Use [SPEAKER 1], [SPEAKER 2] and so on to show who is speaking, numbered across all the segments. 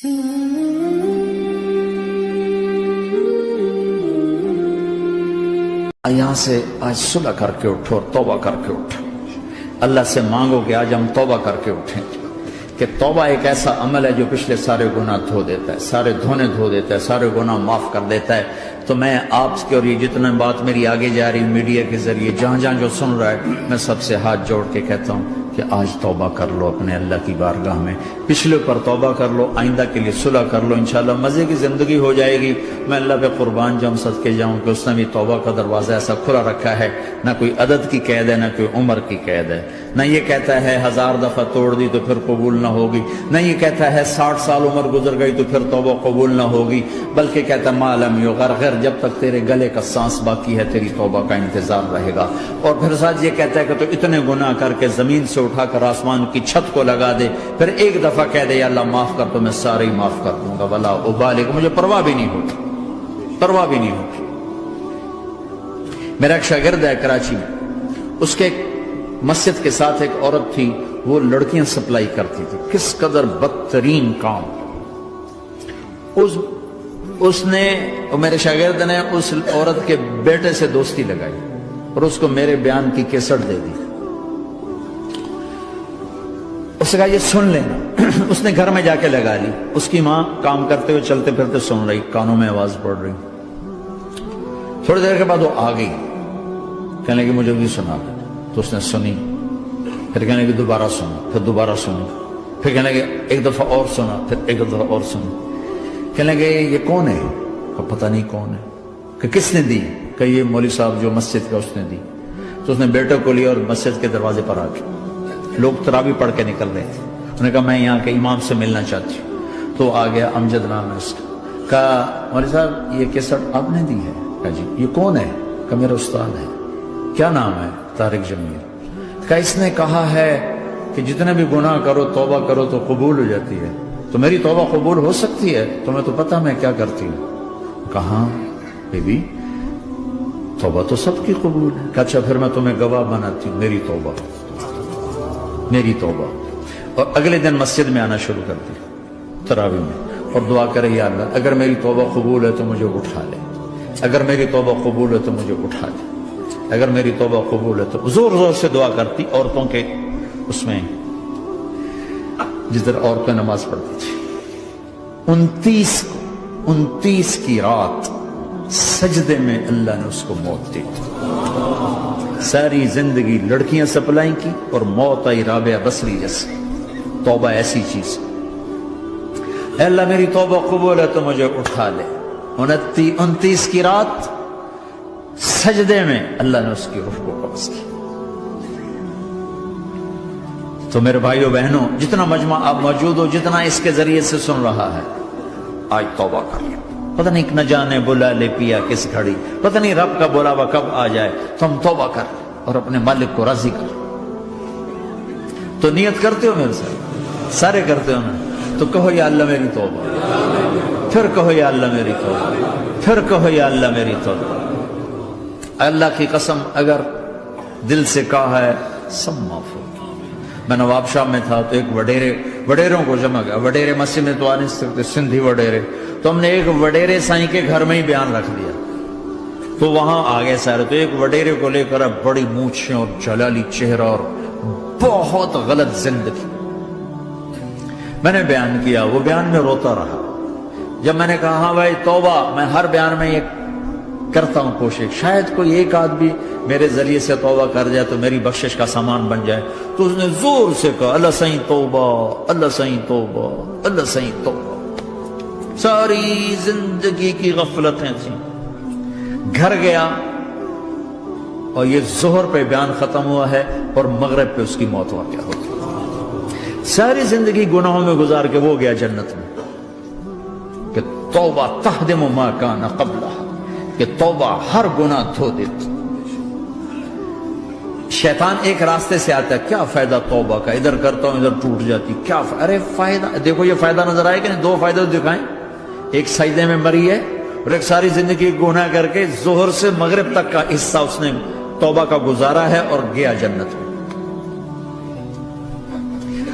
[SPEAKER 1] یہاں سے آج صلح کر کے اٹھو اور توبہ کر کے اٹھو. اللہ سے مانگو کہ آج ہم توبہ کر کے اٹھیں, کہ توبہ ایک ایسا عمل ہے جو پچھلے سارے گناہ دھو دیتا ہے, سارے دھونے دھو دیتا ہے, سارے گناہ معاف کر دیتا ہے. تو میں آپ کے اور یہ جتنا بات میری آگے جا رہی میڈیا کے ذریعے جہاں جہاں جو سن رہا ہے, میں سب سے ہاتھ جوڑ کے کہتا ہوں کہ آج توبہ کر لو اپنے اللہ کی بارگاہ میں, پچھلے پر توبہ کر لو, آئندہ کے لیے صلح کر لو, انشاءاللہ مزے کی زندگی ہو جائے گی. میں اللہ پہ قربان جاؤں, صدقے جاؤں کہ اس نے بھی توبہ کا دروازہ ایسا کھلا رکھا ہے, نہ کوئی عدد کی قید ہے, نہ کوئی عمر کی قید ہے, نہ یہ کہتا ہے 1000 دفعہ توڑ دی تو پھر قبول نہ ہوگی, نہ یہ کہتا ہے 60 سال عمر گزر گئی تو پھر توبہ قبول نہ ہوگی, بلکہ کہتا ہے ما لم یغرغر, جب تک تیرے گلے کا سانس باقی ہے تیری توبہ کا انتظار رہے گا. اور پھر ساتھ یہ کہتا ہے کہ تو اتنے گناہ کر کے زمین سے اٹھا کر آسمان کی چھت کو لگا دے, پھر ایک دفعہ کہہ دے یا اللہ معاف کر تو میں سارے ہی معاف کر دوں گا, ولا ابالغ, مجھے پرواہ بھی نہیں ہوتی, پرواہ بھی نہیں ہوتی. میرا ایک شاگرد ہے کراچی میں, اس کے مسجد کے ساتھ ایک عورت تھی, وہ لڑکیاں سپلائی کرتی تھی. کس قدر بدترین کام. اس نے, میرے شاگرد نے اس عورت کے بیٹے سے دوستی لگائی اور اس کو میرے بیان کی کیسٹ دے دی. اس نے کہا یہ سن لینا. اس نے گھر میں جا کے لگا لی. اس کی ماں کام کرتے ہوئے چلتے پھرتے سن رہی, کانوں میں آواز پڑ رہی. تھوڑی دیر کے بعد وہ آ گئی, کہنے لگی مجھے بھی سنا دے. تو اس نے سنی, پھر کہنے لگی دوبارہ سنا, پھر دوبارہ سنی, پھر کہنے لگی ایک دفعہ اور سنا, پھر ایک دفعہ اور سنا. کہنے لگے یہ کون ہے؟ پتہ نہیں کون ہے. کہ کس نے دی؟ کہ یہ مولوی صاحب جو مسجد کا, اس نے دی. تو اس نے بیٹے کو لیا اور مسجد کے دروازے پر آ کے, لوگ تراویح پڑھ کے نکل رہے تھے, انہوں نے کہا میں یہاں کے امام سے ملنا چاہتی ہوں. تو آ گیا, امجد نام ہے اس کا. کہا مولوی صاحب یہ کیسٹ آپ نے دی ہے؟ کہا جی. یہ کون ہے؟ کہ میرا استاد ہے. کیا نام ہے؟ طارق جمیل. کہا اس نے کہا ہے کہ جتنے بھی گناہ کرو توبہ کرو تو قبول ہو جاتی ہے, تو میری توبہ قبول ہو سکتی ہے؟ تمہیں تو پتہ میں کیا کرتی ہوں. کہاں بی بی, توبہ تو سب کی قبول ہے. کہ اچھا پھر میں تمہیں گواہ بناتی ہوں, میری توبہ, میری توبہ. اور اگلے دن مسجد میں آنا شروع کر دی تراویح میں, اور دعا کرے یا اللہ اگر میری توبہ قبول ہے تو مجھے اٹھا لے, اگر میری توبہ قبول ہے تو مجھے اٹھا لے, اگر میری توبہ قبول ہے تو. زور زور سے دعا کرتی عورتوں کے اس میں, جس طرح عورتیں نماز پڑھتی تھی. 29 کی رات سجدے میں اللہ نے اس کو موت دی. ساری زندگی لڑکیاں سپلائی کی اور موت آئی رابعہ بصری جیسے. توبہ ایسی چیز, اے اللہ میری توبہ قبول ہے تو مجھے اٹھا لے. 29 کی رات سجدے میں اللہ نے اس کی روح کو قبض کی. تو میرے بھائیو بہنوں, جتنا مجمع آپ موجود ہو, جتنا اس کے ذریعے سے سن رہا ہے, آج توبہ کر لیں. پتہ نہیں نہ جانے بلا لے پیا کس گھڑی, پتہ نہیں رب کا بلاوا کب آ جائے. تو ہم توبہ کر اور اپنے مالک کو راضی کر. تو نیت کرتے ہو میرے ساتھ, سارے کرتے ہو نا, تو کہو یا اللہ میری توبہ, پھر کہو یا اللہ میری توبہ, پھر کہو یا اللہ میری توبہ. اللہ کی قسم اگر دل سے کہا ہے سب معاف ہو. میں نواب شاہ میں تھا تو ایک وڈیروں کو جمع گیا. وڈیرے مسجد میں تو آ نہیں سکتے, سندھی وڈیرے, تو ہم نے ایک وڈیرے سائیں کے گھر میں ہی بیان رکھ دیا. تو وہاں آگے سارے, تو ایک وڈیرے کو لے کر بڑی مونچھیں اور جلالی چہرہ اور بہت غلط زندگی. میں نے بیان کیا, وہ بیان میں روتا رہا. جب میں نے کہا ہاں بھائی توبہ, میں ہر بیان میں یہ کرتا ہوں کوشش, شاید کوئی ایک آدمی میرے ذریعے سے توبہ کر جائے تو میری بخشش کا سامان بن جائے. تو اس نے زور سے کہا اللہ سائیں توبہ, اللہ سائیں توبہ, اللہ سائیں توبہ. ساری زندگی کی غفلتیں تھیں. گھر گیا اور یہ ظہر پہ بیان ختم ہوا ہے اور مغرب پہ اس کی موت واقع ہو گئی. ساری زندگی گناہوں میں گزار کے وہ گیا جنت میں. کہ توبہ تہدم ما کان قبلہ, کہ توبہ ہر گناہ دھو دیتی. شیطان ایک راستے سے آتا ہے, کیا فائدہ توبہ کا, ادھر کرتا ہوں ادھر ٹوٹ جاتی, کیا ارے فائدہ دیکھو, یہ فائدہ نظر آئے کہ نہیں؟ 2 فائدے دکھائیں. ایک سجدے میں مری ہے اور ایک ساری زندگی گناہ کر کے ظہر سے مغرب تک کا حصہ اس نے توبہ کا گزارا ہے اور گیا جنت میں.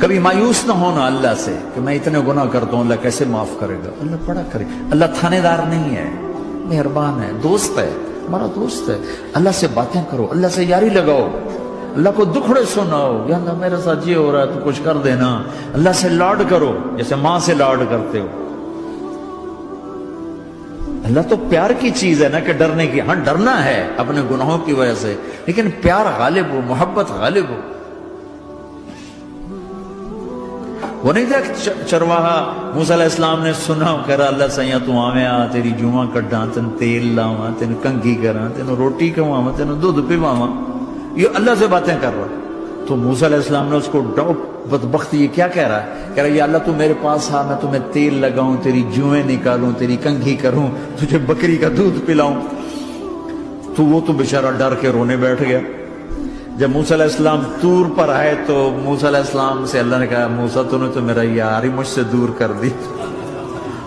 [SPEAKER 1] کبھی مایوس نہ ہونا اللہ سے کہ میں اتنے گناہ کرتا ہوں، اللہ کیسے معاف کرے گا؟ اللہ بڑا کرے. اللہ تھانے دار نہیں ہے، مہربان ہے، دوست ہے، ہمارا دوست ہے. اللہ سے باتیں کرو، اللہ سے یاری لگاؤ، اللہ کو دکھڑے سناؤ. یا اللہ میرے ساتھ یہ ہو رہا ہے تو کچھ کر دینا. اللہ سے لاڈ کرو جیسے ماں سے لاڈ کرتے ہو. اللہ تو پیار کی چیز ہے نا کہ ڈرنے کی. ہاں ڈرنا ہے اپنے گناہوں کی وجہ سے، لیکن پیار غالب ہو، محبت غالب ہو. وہ نہیں تھا چرواہا موسیٰ علیہ السلام نے سنا کہہ رہا اللہ سیاں تو آویں آ تیری جوہاں کڈاں، تین تیل لاواں، تین کنگھی کراں، تین روٹی کھواواں، تین دودھ پیواواں. یہ اللہ سے باتیں کر رہا. تو موسیٰ علیہ السلام نے اس کو بدبخت یہ کیا کہہ رہا ہے؟ کہہ رہا یا اللہ تو میرے پاس آ، میں تمہیں تیل لگاؤں، تیری جوئیں نکالوں، تیری کنگھی کروں، تجھے بکری کا دودھ پلاؤں. تو وہ تو بیچارہ ڈر کے رونے بیٹھ گیا. جب موسیٰ علیہ السلام طور پر آئے تو موسیٰ علیہ السلام سے اللہ نے کہا موسیٰ تو نے تو میرا یار ہی مجھ سے دور کر دی،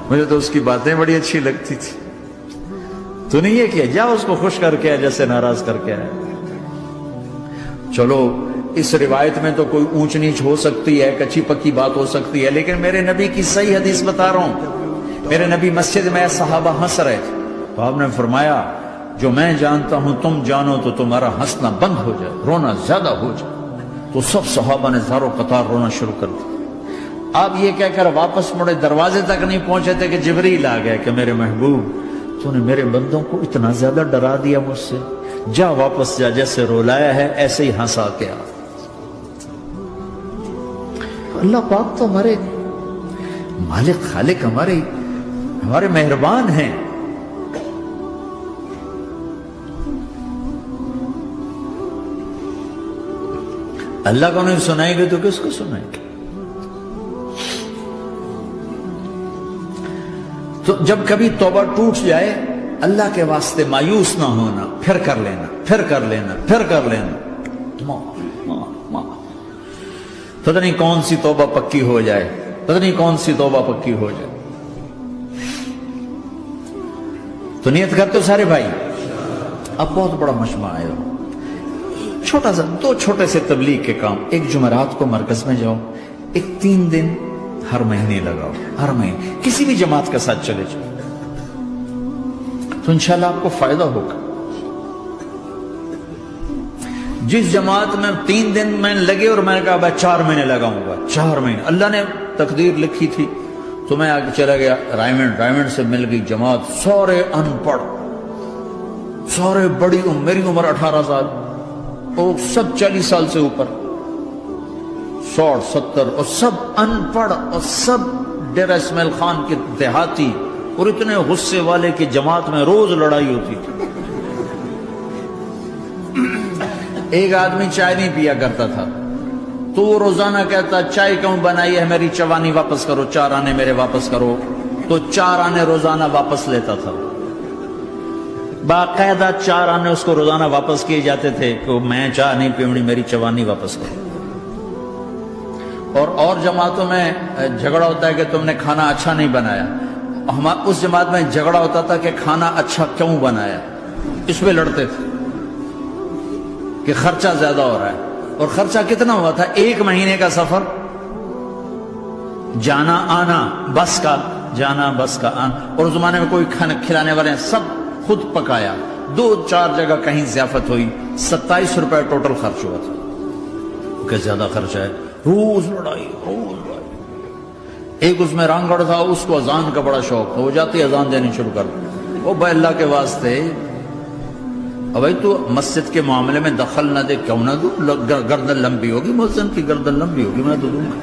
[SPEAKER 1] مجھے تو اس کی باتیں بڑی اچھی لگتی تھی. تو نہیں یہ کیا جا اس کو خوش کر کے جیسے ناراض کر کے آئے. چلو اس روایت میں تو کوئی اونچ نیچ ہو سکتی ہے، کچی پکی بات ہو سکتی ہے، لیکن میرے نبی کی صحیح حدیث بتا رہا ہوں. میرے نبی مسجد میں صحابہ ہنس رہے تھے تو آپ نے فرمایا جو میں جانتا ہوں تم جانو تو تمہارا ہنسنا بند ہو جائے، رونا زیادہ ہو جائے. تو سب صحابہ نے زارو قطار رونا شروع کر دیا. آپ یہ کہہ کر واپس مڑے، دروازے تک نہیں پہنچے تھے کہ جبریل آ گیا کہ میرے محبوب تو نے میرے بندوں کو اتنا زیادہ ڈرا دیا مجھ سے، جا واپس جا، جیسے رولایا ہے ایسے ہی ہنسا کے آ. اللہ پاک تو ہمارے مالک خالق، ہمارے مہربان ہیں. اللہ کو نہیں سنائیں گے تو کس کو سنائیں گے؟ تو جب کبھی توبہ ٹوٹ جائے اللہ کے واسطے مایوس نہ ہونا، پھر کر لینا، پھر کر لینا، پھر کر لینا. پتہ نہیں کون سی توبہ پکی ہو جائے، پتہ نہیں کون سی توبہ پکی ہو جائے. تو نیت کرتے ہو سارے بھائی؟ اب بہت بڑا مجمع آئے ہو، چھوٹا سا دو چھوٹے سے تبلیغ کے کام. ایک جمعرات کو مرکز میں جاؤ، ایک 3 دن ہر مہینے لگاؤ، ہر مہینے کسی بھی جماعت کے ساتھ چلے جاؤ تو انشاءاللہ آپ کو فائدہ ہوگا. جس جماعت میں 3 دن میں لگے اور میں نے کہا بھائی 4 مہینے لگاؤں گا، 4 مہینے اللہ نے تقدیر لکھی تھی. تو میں آگے چلا گیا رائمنڈ سے مل گئی جماعت، سارے ان پڑھ، سارے بڑی میری عمر 18 سال اور سب 40 سال سے اوپر، 60 70 اور سب ان پڑھ اور سب ڈیرہ اسماعیل خان کے دیہاتی، اور اتنے غصے والے کی جماعت میں روز لڑائی ہوتی تھی. ایک آدمی چائے نہیں پیا کرتا تھا تو وہ روزانہ کہتا چائے کیوں بنائی ہے، میری چوانی واپس کرو، 4 آنے میرے واپس کرو. تو 4 آنے روزانہ واپس لیتا تھا. باقاعدہ 4 آنے اس کو روزانہ واپس کیے جاتے تھے کہ میں چائے نہیں پیونی، میری چوانی واپس کرو. اور جماعتوں میں جھگڑا ہوتا ہے کہ تم نے کھانا اچھا نہیں بنایا. اس جماعت میں جھگڑا ہوتا تھا کہ کھانا اچھا کیوں بنایا. اس پہ لڑتے تھے کہ خرچہ زیادہ ہو رہا ہے. اور خرچہ کتنا ہوا تھا؟ 1 مہینے کا سفر، جانا آنا، بس کا جانا بس کا آنا. اور اس زمانے میں کوئی کھانا کھلانے والے سب خود پکایا. 2-4 جگہ کہیں ضیافت ہوئی، 27 روپے ٹوٹل خرچ ہوا تھا. کہ زیادہ خرچہ ہے، روز لڑائی، روز لڑائی. ایک اس میں رانگڑ تھا، اس کو اذان کا بڑا شوق تھا، وہ جاتی اذان دینی شروع کر دی. وہ بھائی اللہ کے واسطے بھائی تو مسجد کے معاملے میں دخل نہ دے، کیوں نہ دوں؟ گردن لمبی ہوگی، مؤذن کی گردن لمبی ہوگی، میں تو دوں گا.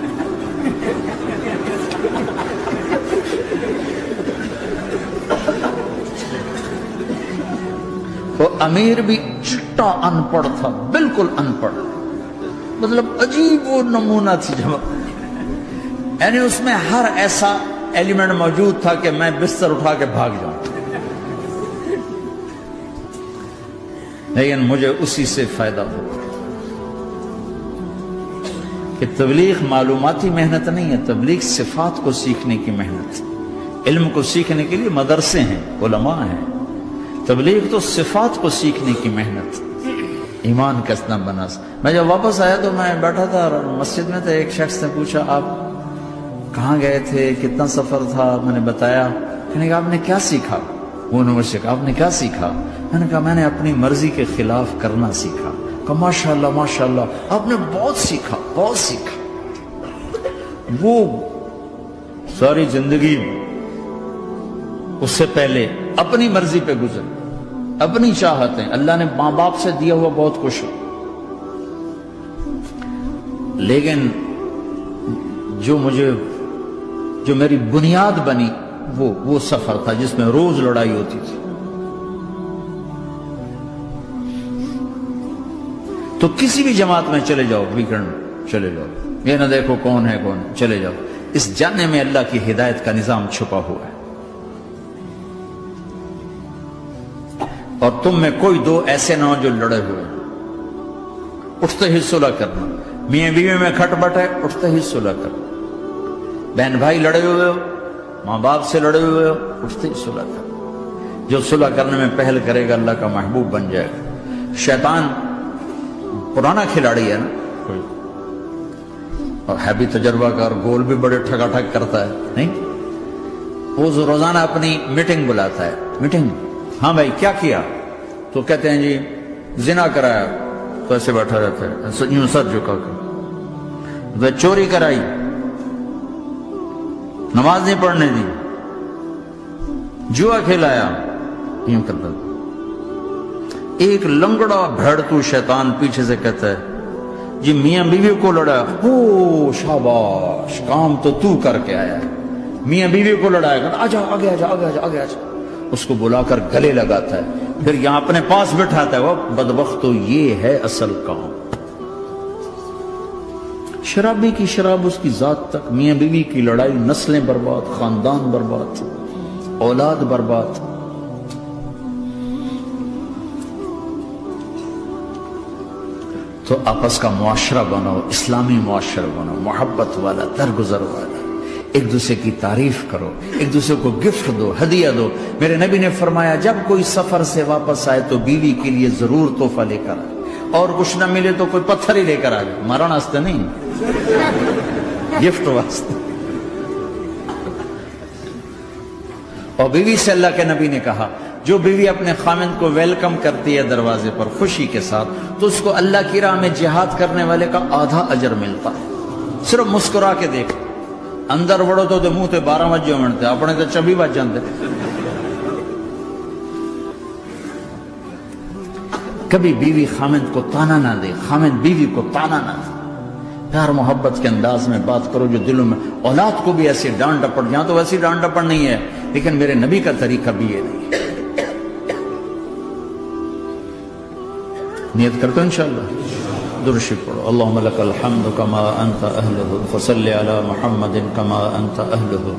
[SPEAKER 1] وہ امیر بھی چٹا ان پڑھ تھا، بالکل ان پڑھ، مطلب عجیب وہ نمونہ تھی جماعت. یعنی اس میں ہر ایسا ایلیمنٹ موجود تھا کہ میں بستر اٹھا کے بھاگ جاؤں. لیکن مجھے اسی سے فائدہ ہو کہ تبلیغ معلوماتی محنت نہیں ہے، تبلیغ صفات کو سیکھنے کی محنت. علم کو سیکھنے کے لیے مدرسے ہیں، علماء ہیں. تبلیغ تو صفات کو سیکھنے کی محنت. ایمان کس نہ بناس. میں جب واپس آیا تو میں بیٹھا تھا مسجد میں، تو ایک شخص نے پوچھا آپ کہاں گئے تھے، کتنا سفر تھا؟ میں نے بتایا. کہنے کہا آپ نے کیا سیکھا؟ وہ نے مجھ سے کہا آپ نے کیا سیکھا؟ میں نے کہا میں نے اپنی مرضی کے خلاف کرنا سیکھا. کہا ماشاءاللہ ماشاءاللہ آپ نے بہت سیکھا بہت سیکھا. وہ ساری زندگی اس سے پہلے اپنی مرضی پہ گزر، اپنی چاہتیں، اللہ نے ماں باپ سے دیا ہوا بہت کچھ، لیکن جو میری بنیاد بنی وہ سفر تھا جس میں روز لڑائی ہوتی تھی. تو کسی بھی جماعت میں چلے جاؤ، ویکنڈ چلے جاؤ، یہ نہ دیکھو کون ہے کون، چلے جاؤ. اس جانے میں اللہ کی ہدایت کا نظام چھپا ہوا ہے. اور تم میں کوئی دو ایسے نہ ہو جو لڑے ہوئے، اٹھتے ہی صلح کرنا. میاں بیوی میں کھٹ بٹ ہے، اٹھتے ہی صلح کرنا. بہن بھائی لڑے ہوئے ہو، ماں باپ سے لڑے ہوئے ہو، اٹھتے ہی صلح کرنا. جو صلح کرنے میں پہل کرے گا اللہ کا محبوب بن جائے گا. شیطان پرانا کھلاڑی ہے نا کوئی، اور ہے بھی تجربہ کار، گول بھی بڑے ٹھگا ٹھگ کرتا ہے. نہیں، وہ روزانہ اپنی میٹنگ بلاتا ہے. میٹنگ، ہاں بھائی کیا کیا؟ تو کہتے ہیں جی زنا کرایا. تو ایسے بیٹھا رہتا ہے یوں سر جھکا کر. چوری کرائی، نماز نہیں پڑھنے دی، جوا کھلایا، یوں کرتا. ایک لنگڑا بھیڑتو شیطان پیچھے سے کہتا ہے جی میاں بیوی کو لڑایا. او شاباش، کام تو کر کے آیا ہے. میاں بیوی کو لڑایا، کہتا آجا آگے آجا آگے آجا آگے آجا. اس کو بلا کر گلے لگاتا ہے، پھر یہاں اپنے پاس بٹھاتا ہے. وہ بدبختو، یہ ہے اصل کام. شرابی کی شراب اس کی ذات تک، میاں بیوی کی لڑائی، نسلیں برباد، خاندان برباد، اولاد برباد. تو آپس کا معاشرہ بنو، اسلامی معاشرہ بنو، محبت والا، درگزر والا. ایک دوسرے کی تعریف کرو، ایک دوسرے کو گفٹ دو، ہدیہ دو. میرے نبی نے فرمایا جب کوئی سفر سے واپس آئے تو بیوی کے لیے ضرور تحفہ لے کر آئے، اور کچھ نہ ملے تو کوئی پتھر ہی لے کر آئے. مارن واسطے نہیں، گفٹ واسطے. اور بیوی سے اللہ کے نبی نے کہا جو بیوی اپنے خامند کو ویلکم کرتی ہے دروازے پر خوشی کے ساتھ، تو اس کو اللہ کی راہ میں جہاد کرنے والے کا آدھا اجر ملتا ہے. صرف مسکرا کے دیکھ. اندر وڑو تو منہ تے 12 بجے منتے، اپنے تو 24 بج جاندے. کبھی بیوی خامند کو تانا نہ دے، خامند بیوی کو تانا نہ دے. پیار محبت کے انداز میں بات کرو جو دلوں میں. اولاد کو بھی ایسی ڈانٹ ڈپٹ، یہاں تو ویسی ڈانٹ ڈپٹ نہیں ہے، لیکن میرے نبی کا طریقہ بھی یہ نہیں ہے. نیت کرتے ہو انشاءاللہ. درود شریف پڑھو. اللہم لک الحمد کما انت اہلہ، فصل علی محمد کما انت اہلہ.